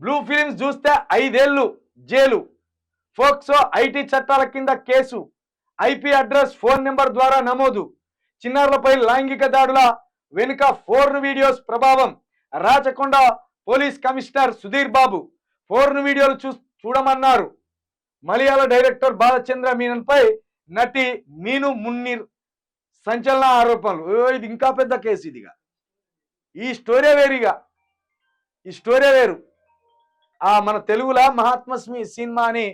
Blue films చూస్తే 5 ఏళ్లు jail, POCSO IT చట్టాల కింద case, IP address phone number ద్వారా నమోదు, చిన్నారులపై లైంగిక దాడుల వెనుక ఫోర్న్ వీడియోస్ ప్రభావం, Rachakonda police commissioner Sudheer Babu porn వీడియోలు చూడమన్నారు. మలయాళ డైరెక్టర్ బాలచంద్ర మీనన్పై నటి మీను మున్నీర్ సంచలన ఆరోపణలు. ఇది ఇంకా పెద్ద కేసు. ఇదిగా ఈ స్టోరీ వేరుగా, ఈ స్టోరీ వేరు. మన తెలుగులో మహాత్మస్మి సినిమా అని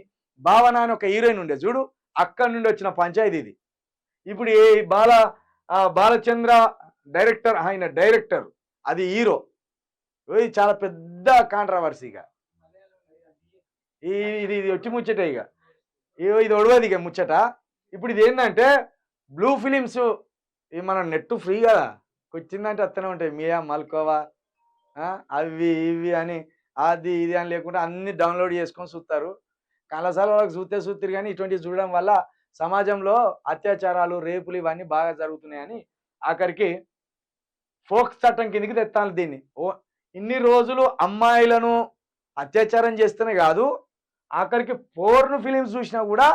భావన అని ఒక హీరోయిన్ ఉండే చూడు, అక్కడి నుండి వచ్చిన పంచాయతీ ఇది. ఇప్పుడు ఈ బాలచంద్ర డైరెక్టర్, ఆయన డైరెక్టర్, అది హీరో. ఇది చాలా పెద్ద కాంట్రవర్సీగా ఇది వచ్చి ముచ్చట. ఇక ఇది ఒడవది ఇక ముచ్చట. ఇప్పుడు ఇది ఏంటంటే బ్లూ ఫిలిమ్స్, ఇవి మన నెట్ ఫ్రీ కదా, వచ్చిందంటే వస్తూనే ఉంటాయి. మియా మల్కోవా అవి ఇవి అని, అది ఇది అని లేకుండా అన్ని డౌన్లోడ్ చేసుకొని చూస్తారు. చాలాసార్లు వాళ్ళకి చూస్తారు, కానీ ఇటువంటివి చూడడం వల్ల సమాజంలో అత్యాచారాలు, రేపులు ఇవన్నీ బాగా జరుగుతున్నాయని ఆఖరికి ఫోక్స్ చట్టం కిందకి తెత్తాలి దీన్ని. ఇన్ని రోజులు అమ్మాయిలను అత్యాచారం చేస్తేనే కాదు, ఆఖరికి పోర్న్ ఫిలిమ్స్ చూసినా కూడా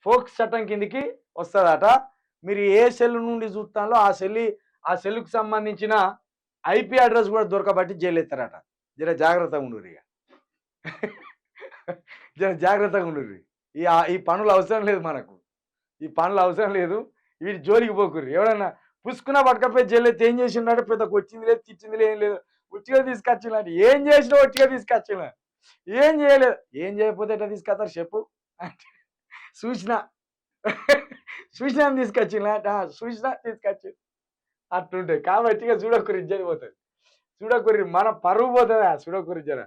ఫోక్స్ చట్టం కిందికి వస్తుందట. మీరు ఏ సెల్ నుండి చూస్తాలో ఆ సెల్లుకు సంబంధించిన ఐపీ అడ్రస్ కూడా దొరకబట్టి జైలు ఎత్తారట. జర జాగ్రత్తగా ఉండుర్రి, ఇక జర జాగ్రత్తగా ఉండుర్రి. ఈ పనులు అవసరం లేదు మనకు, ఈ పనులు అవసరం లేదు. వీటి జోలికి పోకుర్రి. ఎవడన్నా పుసుకున్నా పట్టుకపోయి జైలు ఎత్తి ఏం చేసిండే, పెద్దకు వచ్చింది లేదు, తిచ్చింది లేదు, ఏం లేదు, ఉట్టిగా తీసుకొచ్చిందంటే ఏం చేసినా ఒట్టిగా తీసుకొచ్చిన, ఏం చేయలేదు. ఏం చేయకపోతే ఎట్లా తీసుకొస్తారు చెప్పు అంటే చూసినా తీసుకొచ్చిన, చూసినా తీసుకొచ్చి అట్లుంటాయి. కాబట్టి ఇక చూడకుర్రి, ఇజ్జతి పోతుంది. చూడకుర్రి, మన పరువు పోతుందా చూడకుర్రి జర.